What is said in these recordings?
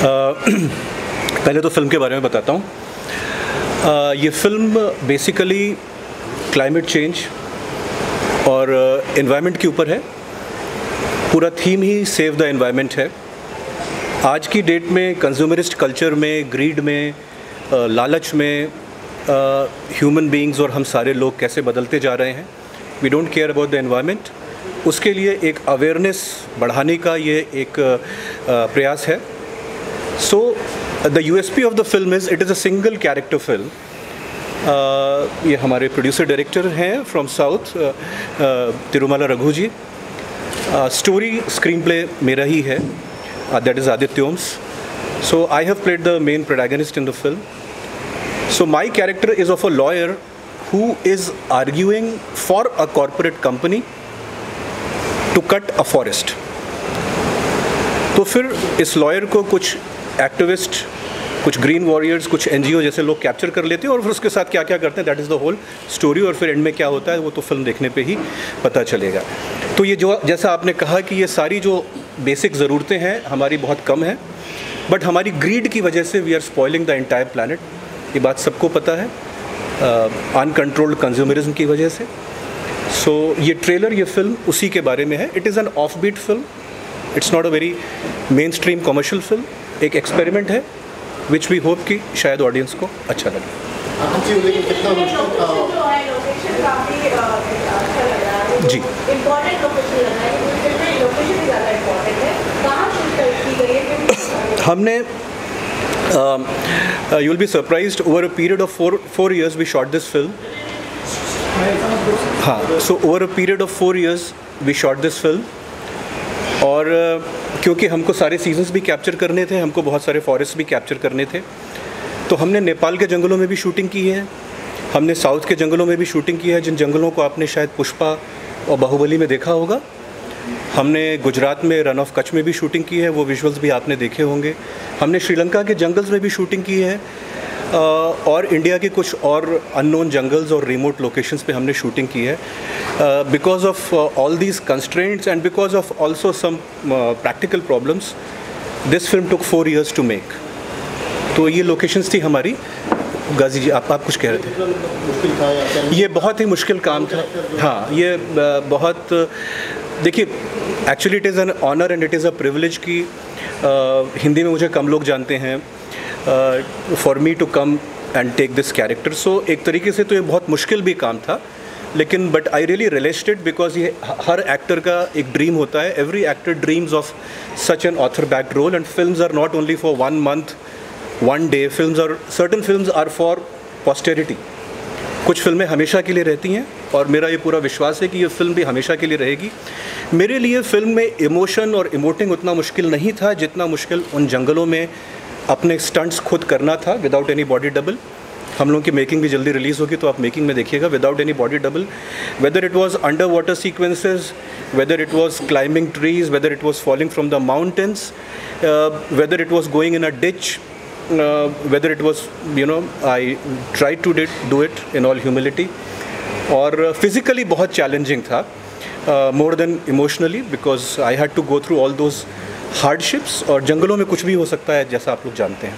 पहले तो फिल्म के बारे में बताता हूँ। ये फिल्म बेसिकली क्लाइमेट चेंज और एनवायरनमेंट के ऊपर है। पूरा theme he save the environment है। आज की डेट में कंज्यूमरिस्ट कल्चर में, ग्रीड में, लालच में ह्यूमन बीइंग्स और हम सारे लोग कैसे बदलते जा रहे हैं। We don't care about the environment. उसके लिए एक अवेयरनेस बढ़ाने का ये एक प्रयास है। So the USP of the film is it is a single character film. ये हमारे प्रोड्यूसर डायरेक्टर हैं from south, Tirumala Raghu ji. Story screenplay मेरा ही है, that is Aditya Om's. So I have played the main protagonist in the film. So my character is of a lawyer who is arguing for a corporate company to cut a forest. तो फिर इस lawyer को कुछ activist, कुछ green warriors, कुछ NGO जैसे लोग capture कर लेते हैं और फिर उसके साथ क्या क्या करते हैं, that is the whole story. और फिर एंड में क्या होता है वो तो फिल्म देखने पे ही पता चलेगा। तो ये जो जैसा आपने कहा कि ये सारी जो बेसिक ज़रूरतें हैं हमारी बहुत कम हैं, बट हमारी ग्रीड की वजह से we are spoiling the entire planet. ये बात सबको पता है, अनकंट्रोल्ड कंज्यूमरिज्म की वजह से। सो ये ट्रेलर, ये फिल्म उसी के बारे में है। It is an off beat film, it's not a very main stream commercial film. एक एक्सपेरिमेंट है विच वी होप कि शायद ऑडियंस को अच्छा लगे। जी, हमने you will be surprised, over a period of four years we shot this film. हाँ, so over a period of 4 years we shot this film. और क्योंकि हमको सारे सीजन्स भी कैप्चर करने थे, हमको बहुत सारे फॉरेस्ट भी कैप्चर करने थे, तो हमने नेपाल के जंगलों में भी शूटिंग की है, हमने साउथ के जंगलों में भी शूटिंग की है, जिन जंगलों को आपने शायद पुष्पा और बाहुबली में देखा होगा। हमने गुजरात में रन ऑफ कच्छ में भी शूटिंग की है, वो विजुअल्स भी आपने देखे होंगे। हमने श्रीलंका के जंगल्स में भी शूटिंग की है, और इंडिया के कुछ और अननोन जंगल्स और रिमोट लोकेशंस पे हमने शूटिंग की है। Because of all these constraints and because of also some practical problems, this film took 4 years to make. तो ये लोकेशंस थी हमारी। गाजी जी, आप कुछ कह रहे थे? ये बहुत ही मुश्किल काम था। हाँ, ये बहुत, देखिए, actually it is an honour and it is a privilege कि हिंदी में मुझे कम लोग जानते हैं, for me to come and take this character. So एक तरीके से तो ये बहुत मुश्किल भी काम था, लेकिन but I really related it because ये हर एक्टर का एक ड्रीम होता है। Every actor dreams of such an author backed role, and films are not only for 1 month, 1 day। Films are, certain films are for posterity. कुछ फिल्में हमेशा के लिए रहती हैं, और मेरा ये पूरा विश्वास है कि ये फिल्म भी हमेशा के लिए रहेगी। मेरे लिए फिल्म में इमोशन और इमोटिंग उतना मुश्किल नहीं था जितना मुश्किल उन जंगलों में अपने स्टंट्स खुद करना था विदाउट एनी बॉडी डबल। हम लोगों की मेकिंग भी जल्दी रिलीज़ होगी, तो आप मेकिंग में देखिएगा, without any body double. Whether it was under water sequences, whether it was climbing trees, whether it was falling from the mountains, whether it was going in a ditch, whether it was, I tried to do it in all humility. और physically बहुत challenging था, more than emotionally, because I had to go through all those hardships। और जंगलों में कुछ भी हो सकता है, जैसा आप लोग जानते हैं।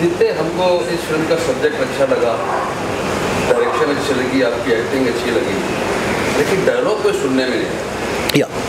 जितने हमको इस फिल्म का सब्जेक्ट अच्छा लगा, डायरेक्शन अच्छी लगी, आपकी एक्टिंग अच्छी लगी, लेकिन डायलॉग तो सुनने में नहीं।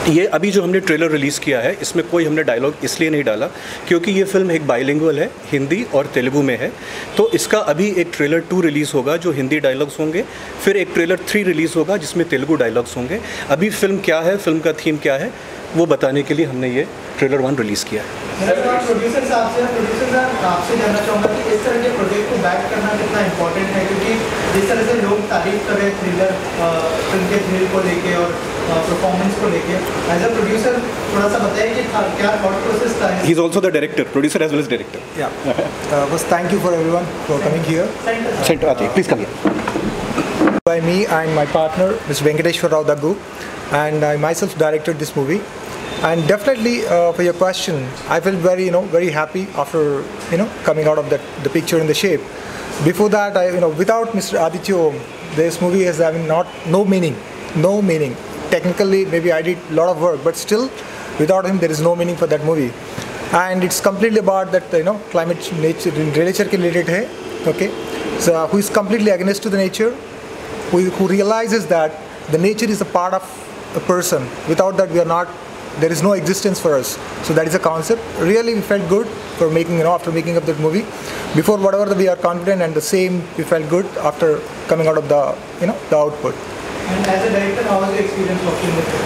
ये अभी जो हमने ट्रेलर रिलीज़ किया है, इसमें कोई हमने डायलॉग इसलिए नहीं डाला क्योंकि ये फिल्म एक बाइलिंगुअल है, हिंदी और तेलुगु में है। तो इसका अभी एक ट्रेलर 2 रिलीज़ होगा जो हिंदी डायलॉग्स होंगे, फिर एक ट्रेलर 3 रिलीज़ होगा जिसमें तेलुगु डायलॉग्स होंगे। अभी फिल्म क्या है, फिल्म का थीम क्या है, वो बताने के लिए हमने ये ट्रेलर 1 रिलीज़ किया है। प्रोड्यूसर साहब आपसे जानना चाहूँगा कि इस तरह के प्रोजेक्ट को बैक करना कितना इम्पोर्टेंट है, क्योंकि जिस तरह से लोग तारीफ कर रहे थ्रिलर फिल्म के थ्रिल को लेके और परफॉर्मेंस को लेके, एज अ प्रोड्यूसर थोड़ा सा बताइए कि क्या थॉट प्रोसेस था? He is also the director, producer as well as director. या बस thank you for everyone for coming here. Centre आते please come here. By me and my partner Mr. Venkateshwar Rao Daggu, and I myself directed this movie. And definitely for your question, I felt very happy after coming out of the picture in the shape. Before that, without Mr. Aditya Om, this movie has no meaning. Technically maybe I did a lot of work, but still without him there is no meaning for that movie. and it's completely about that climate nature nature के related है. Okay, so who is completely against to the nature, who realizes that the nature is a part of a person. Without that, we are not. There is no existence for us. So that is a concept. Really, we felt good for making, after making up that movie. Before, whatever we are confident, and the same we felt good after coming out of the, the output. And as a director, how was the experience working with him?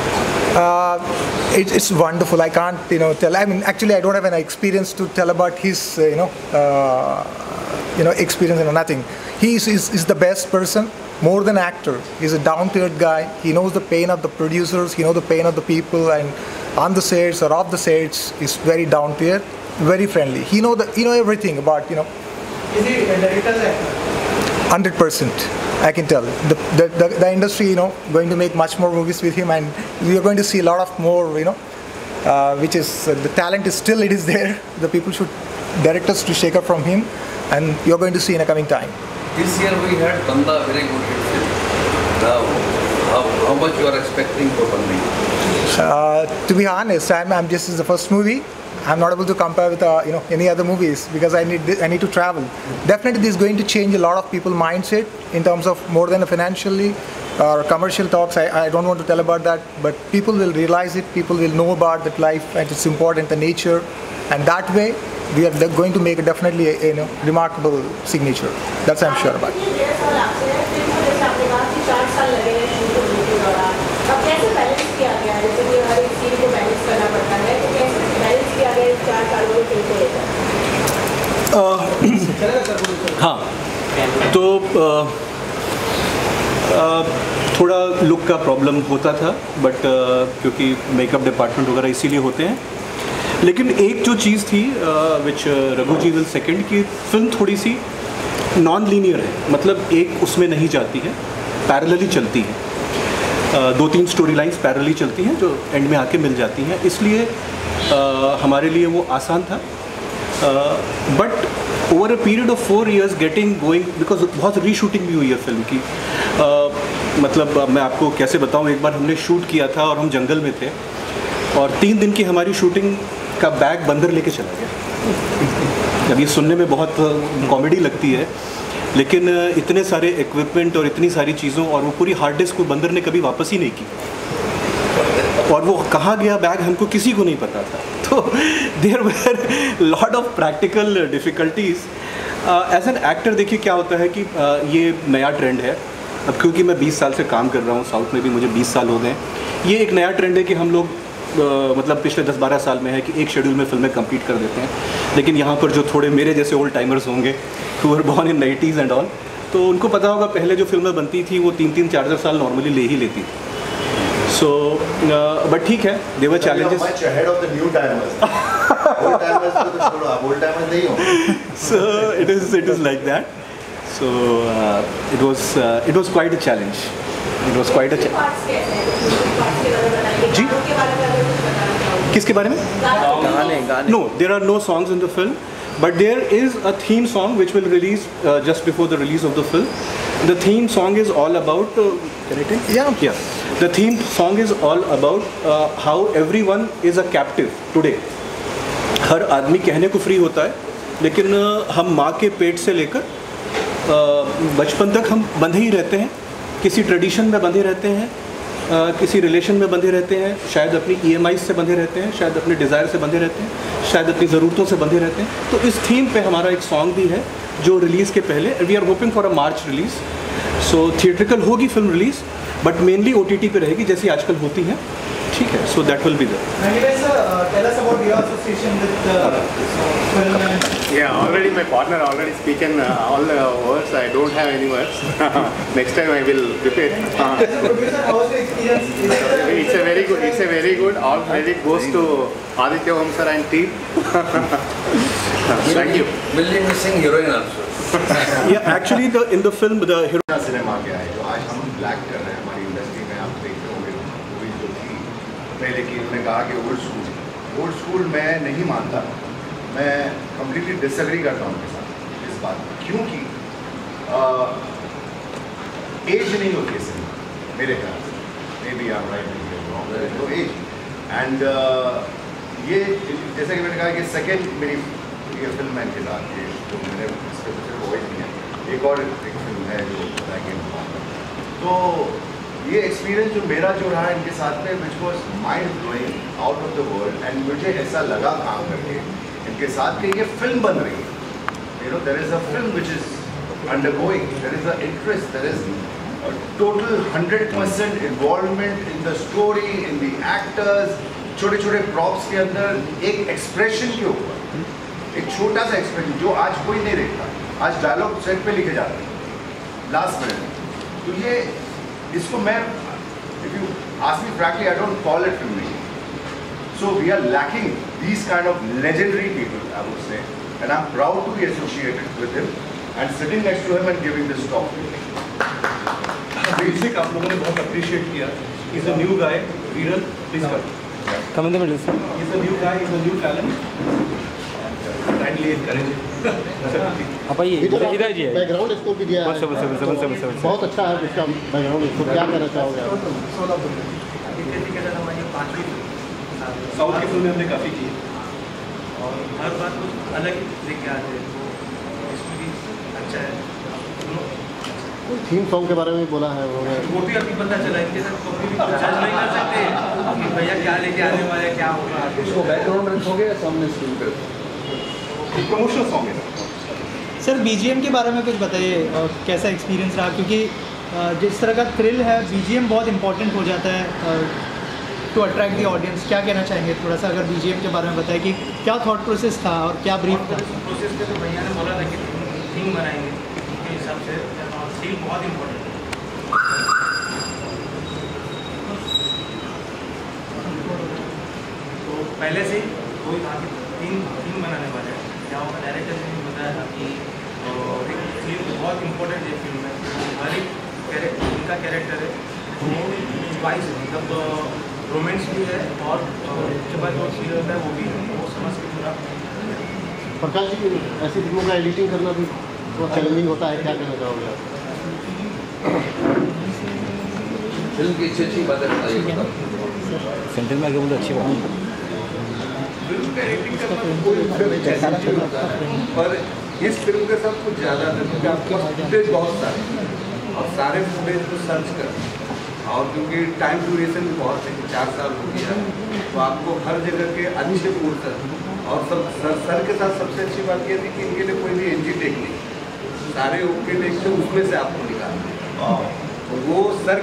It's wonderful. I can't, tell. I mean, actually, I don't have an experience to tell about his, experience and nothing. He is the best person. More than actor, he's a down-to-earth guy. He knows the pain of the producers. He knows the pain of the people, and on the sets or off the sets, he's very down-to-earth, very friendly. He know everything about Is he a director's actor? 100%. I can tell. The industry, going to make much more movies with him, and we are going to see a lot of more, which is the talent is still it is there. The people should directors to shake up from him, and you're going to see in a coming time. This year we had Banda, very good hit film. Now, how much you are expecting for Bandi? To be honest, I'm just is the first movie. I'm not able to compare with any other movies because I need to travel. Definitely, this is going to change a lot of people's mindset in terms of more than financially or commercial talks. I don't want to tell about that, but people will realize it. People will know about that life and it's important, the nature, and that way we are going to make definitely a remarkable signature. That's I'm sure about. हाँ, तो थोड़ा look का problem होता था, but क्योंकि makeup department वगैरह इसीलिए होते हैं. लेकिन एक जो चीज़ थी विच रघु जी विल सेकेंड की फिल्म थोड़ी सी नॉन लीनियर है, मतलब एक उसमें नहीं जाती है, पैरेलली चलती है. 2-3 स्टोरी लाइन्स पैरेलली चलती हैं जो एंड में आके मिल जाती हैं, इसलिए हमारे लिए वो आसान था. But over a period of 4 years getting going, because बहुत रीशूटिंग भी हुई है फिल्म की. मतलब मैं आपको कैसे बताऊँ, एक बार हमने शूट किया था और हम जंगल में थे और 3 दिन की हमारी शूटिंग का बैग बंदर लेके चला गया. अब ये सुनने में बहुत कॉमेडी लगती है, लेकिन इतने सारे इक्विपमेंट और इतनी सारी चीज़ों और वो पूरी हार्ड डिस्क को बंदर ने कभी वापस ही नहीं की, और वो कहाँ गया बैग हमको किसी को नहीं पता था. तो there were lot of practical difficulties. As an actor देखिए क्या होता है कि ये नया ट्रेंड है. अब क्योंकि मैं 20 साल से काम कर रहा हूँ, साउथ में भी मुझे 20 साल हो गए, ये एक नया ट्रेंड है कि हम लोग मतलब पिछले 10-12 साल में है कि एक शेड्यूल में फिल्में कंप्लीट कर देते हैं. लेकिन यहाँ पर जो थोड़े मेरे जैसे ओल्ड टाइमर्स होंगे who were born in 90s and all, तो उनको पता होगा पहले जो फिल्में बनती थी वो 3-3, 4-4 साल नॉर्मली ले ही लेती थी. सो बट ठीक है, दे वर challenges. So it is like that. So it was quite a challenge. It was quite a challenge. जी किसके बारे में? गाने. No, there are no songs in the film, but there is a theme song which will release just before the release of the film. The theme song is all about. Can I take? Yeah. The theme song is all about how everyone is a captive today. हर आदमी कहने को free होता है, लेकिन हम माँ के पेट से लेकर बचपन तक हम बंधे ही रहते हैं, किसी ट्रेडिशन में बंधे रहते हैं, किसी रिलेशन में बंधे रहते हैं, शायद अपनी EMI से बंधे रहते हैं, शायद अपने डिज़ायर से बंधे रहते हैं, शायद अपनी ज़रूरतों से बंधे रहते हैं. तो इस थीम पे हमारा एक सॉन्ग भी है जो रिलीज़ के पहले, we are hoping for a March release. So theatrical होगी film release, but mainly OTT पे रहेगी जैसी आजकल होती है. ठीक है, so that will be there. Tell us about your association with film and... Yeah, already my partner already speaking all the words. I don't have any words. Next time I will prepare. Producer, how was the experience? It's a very good. All credit goes to Aditya Om sir and team. Thank you. Will you missing heroine also? Yeah, actually in the film the hero cinema क्या है जो आज हम black कर रहे हैं हमारी industry में. आप देखते होंगे मूवी जो थी पहले की, उन्होंने कहा कि ओल्ड स्कूल मैं नहीं मानता. मैं कम्प्लीटली डिसएग्री करता हूँ उनके साथ इस बात में, क्योंकि एज नहीं होती है सिनेमा मेरे ख्याल से. Maybe I am right, तो एज एंड ये जैसे कि मैंने कहा कि सेकेंड मेरी ये फिल्म है इनके साथ, ये जो मैंने इसके सिर्फ वॉइस नहीं है, एक और एक फिल्म है जो तो ये एक्सपीरियंस जो मेरा जो रहा इनके साथ में which was mind blowing out of the world, and मुझे ऐसा लगा काम करके इनके साथ कि ये फिल्म बन रही है, you know there is a film which is undergoing, there is a interest, there is total 100% involvement in the story, in the actors, छोटे छोटे प्रॉप्स के अंदर एक एक्सप्रेशन के ऊपर, एक छोटा सा एक्सप्रेशन जो आज कोई नहीं देखता, आज डायलॉग सेट पे लिखे जाते हैं लास्ट मिनट। तो ये इसको मैं, if you ask me frankly, I don't call it filmmaking. So we are lacking these kind of legendary people, I would say, and I'm proud to be associated with him and sitting next to him and giving this talk. Basic आप लोगों ने बहुत appreciate किया. He's a new guy. Viral, please come. Come in the middle, sir. He's a new guy. He's a new talent. Kindly encourage him. आप आइए इधर जी आइए. Background score भी दिया है, बस बहुत अच्छा है इसका बैकग्राउंड स्कोर। क्या कहना चाहोगे आप? साउथ की फिल्में हमने काफ़ी की और हर बार कुछ अलग लेके आते हैं, तो इसमें भी अच्छा है। थीम सॉन्ग के बारे में बोला है उन्होंने, वो भी अभी पता चला, इनके साथ कभी भी जज नहीं कर सकते कि भैया क्या लेके आने वाले, क्या होगा। उसको बैकग्राउंड में रखोगे या सामने स्क्रीन पे? प्रमोशनल सॉन्ग है सर। बीजीएम के बारे में कुछ बताइए, कैसा एक्सपीरियंस रहा, क्योंकि जिस तरह का थ्रिल है बीजीएम बहुत इंपॉर्टेंट हो जाता है टू अट्रैक्ट द ऑडियंस। क्या कहना चाहेंगे थोड़ा सा, अगर बीजीएम के बारे में बताएं कि क्या थॉट प्रोसेस था और क्या ब्रीफ था? प्रोसेस पे तो भैया ने बोला था कि थीम बनाएंगे, उसके हिसाब से थीम बहुत इम्पोर्टेंट है। तो पहले से ही कोई था कि थीम बनाने वाले हैं, जहाँ पर डायरेक्टर ने बताया था कि एक थीम बहुत इम्पोर्टेंट है फिल्म में। हर एक कैरेक्टर, उनका कैरेक्टर है वो वाइज, मतलब रोमांस भी है और उसके बाद जो फील होता है वो भी है, वो समझ के पूरा। प्रकाश जी, ऐसी फिल्मों का एडिटिंग करना भी बहुत चैलेंजिंग होता है, क्या कहना चाहोगे आप? फिल्म की अच्छी बातें बताइए। सेंटर में आगे बोलो, अच्छी बात। फिल्म का एडिटिंग करना कोई चैलेंजिंग होता है, पर इस फिल्म के साथ कुछ ज़्यादा नहीं, क्योंकि आपके पास फुटेज बहुत सारे और सारे फुटेज को सर्च कर, और क्योंकि टाइम ड्यूरेशन भी बहुत है, 4 साल हो गया, तो आपको हर जगह के अच्छे पोर्शन और सब सर के साथ सबसे अच्छी बात यह थी कि इनके लिए कोई भी एनजी टेक नहीं, सारे ओके टेक थे, उसमें से आपको निकालना। तो वो सर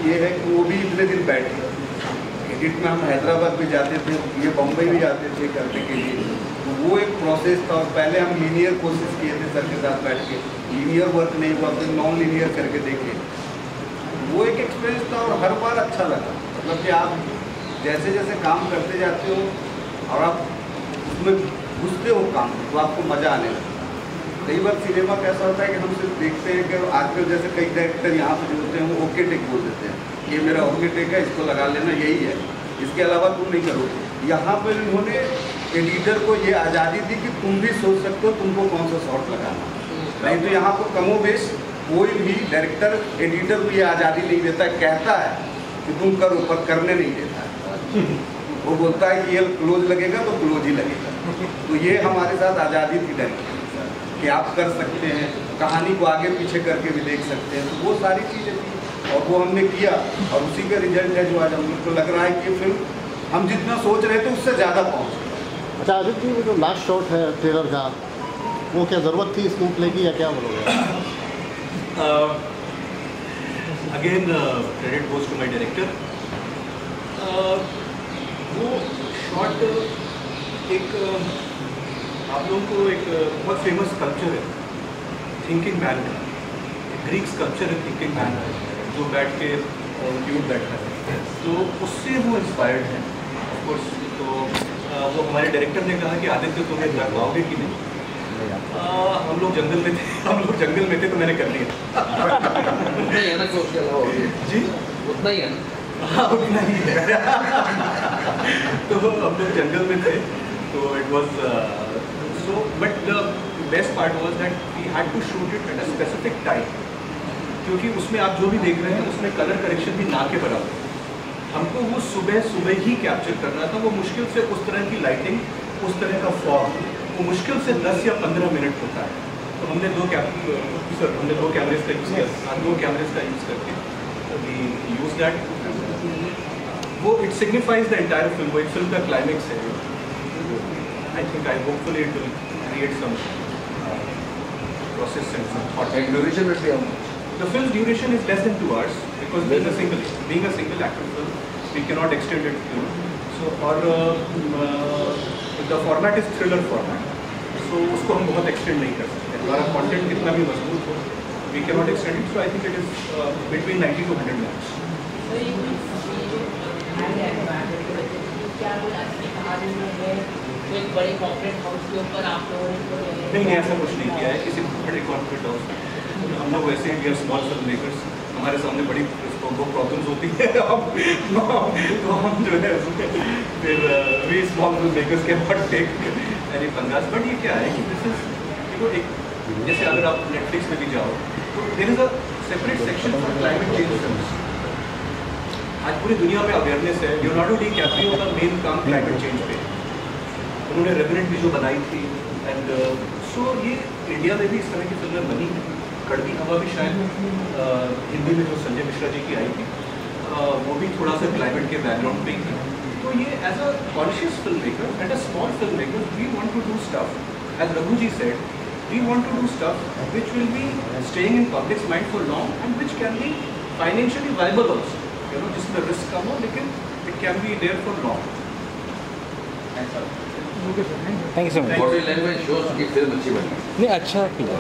ये है कि वो भी इतने दिन बैठे। एडिट में हम हैदराबाद भी जाते थे, ये बम्बई भी जाते थे करने के लिए, तो वो एक प्रोसेस था। और पहले हम लीनियर कोशिश किए थे सर के साथ बैठ के, लीनियर वर्क नहीं हुआ, फिर नॉन लीनियर करके देखे, वो एक एक्सपीरियंस था और हर बार अच्छा लगा। मतलब कि आप जैसे जैसे काम करते जाते हो और आप उसमें घुसते हो काम, तो आपको मज़ा आने लगता है। कई बार सिनेमा कैसा होता है कि हम सिर्फ देखते हैं कि आजकल जैसे कई डायरेक्टर यहाँ पर जो होते हैं वो ओके टेक बोल देते हैं, ये मेरा ओके टेक है, इसको लगा लेना, यही है, इसके अलावा तुम नहीं करोगे। यहाँ पर इन्होंने एडिटर को ये आज़ादी दी कि तुम भी सोच सकते हो तुमको कौन सा शॉट लगाना। नहीं तो यहाँ पर कमोबेश कोई भी डायरेक्टर एडिटर को ये आज़ादी नहीं देता, कहता है कि तुम करो, पर करने नहीं देता है। वो बोलता है कि ये क्लोज लगेगा तो क्लोज ही लगेगा। तो ये हमारे साथ आज़ादी थी डायरेक्टर कि आप कर सकते हैं, कहानी को आगे पीछे करके भी देख सकते हैं, तो वो सारी चीज़ें थी और वो हमने किया और उसी का रिजल्ट है जो आज हम लोग को लग रहा है कि ये फिल्म हम जितना सोच रहे थे उससे ज़्यादा पहुँच गई। अच्छा आदित्य जी, वो जो लास्ट शॉट है ट्रेलर का, वो क्या ज़रूरत थी स्क्रीन प्ले की या क्या बोलोगे? Again credit goes to my director. वो शॉट एक आप लोगों को एक बहुत फेमस स्कल्पचर है थिंकिंग मैन का, ग्रीक स्कल्पचर है थिंकिंग मैन जो बैठ के क्यूट बैठा है, तो उससे वो इंस्पायर्ड है ऑफकोर्स। तो वो हमारे डायरेक्टर ने कहा कि आदित्य तुम्हें कर पाओगे कि नहीं। हम लोग जंगल में थे तो मैंने कर लिया। उतना ही है ना कि उसके अलावा जी उतना ही है ना। हाँ उतना ही है। तो हम लोग जंगल में थे, तो it was so, but the best part was that we had to shoot it at a specific time, क्योंकि उसमें आप जो भी देख रहे हैं उसमें कलर करेक्शन भी ना के बराबर। हमको वो सुबह ही कैप्चर करना था। वो मुश्किल से उस तरह की लाइटिंग, उस तरह का फॉग, वो मुश्किल से 10 या 15 मिनट होता है। तो हमने दो कैमरेज का यूज़ किया, 2 कैमरेज का यूज़ करके वी यूज़ दैट। वो it signifies the entire film, वो एक फिल्म का क्लाइमेक्स है। I think hopefully it will create some process and some thought. Duration में भी हम The film's duration is less than 2 hours because being a single actor film, we cannot extend it. So or the format is thriller format, so उसको हम बहुत extend नहीं कर सकते। हमारा content कितना भी मजबूत हो, we cannot extend it. So I think it is between 90 to 100 minutes. नहीं, ऐसा कुछ नहीं किया है किसी बड़े कॉर्पोरेट हाउस। हम लोग वैसे ही we are small film makers, हमारे सामने बड़ी वो प्रॉब्लम्स होती है तो हम जो है फिर वी स्मॉल फिल्म मेकर्स के नॉट टेक एनी पंगास। बट ये क्या है कि दिस इज एक जैसे अगर आप नेटफ्लिक्स में भी जाओ तो there is a separate section for climate change films. आज पूरी दुनिया में अवेयरनेस है। लियोनार्डो डिकैप्रियो का मेन काम क्लाइमेट चेंज पे, उन्होंने रेवेनेंट भी जो बनाई थी एंड सो ये इंडिया में भी इस तरह की फिल्में बनी है। कड़वी हवा भी शायद हिंदी में जो संजय मिश्रा जी की आई थी वो भी थोड़ा सा क्लाइमेट के बैकग्राउंड पे ही थी। तो ये as a conscious film maker and a small film maker we want to do stuff as Raghu ji said, we want to do stuff which will be staying in public's mind for long and which can be financially viable also, you know, जिसमें risk कम हो लेकिन it can be there for long. Thank you so much. Body language shows की film अच्छी बनी। नहीं, अच्छा किया।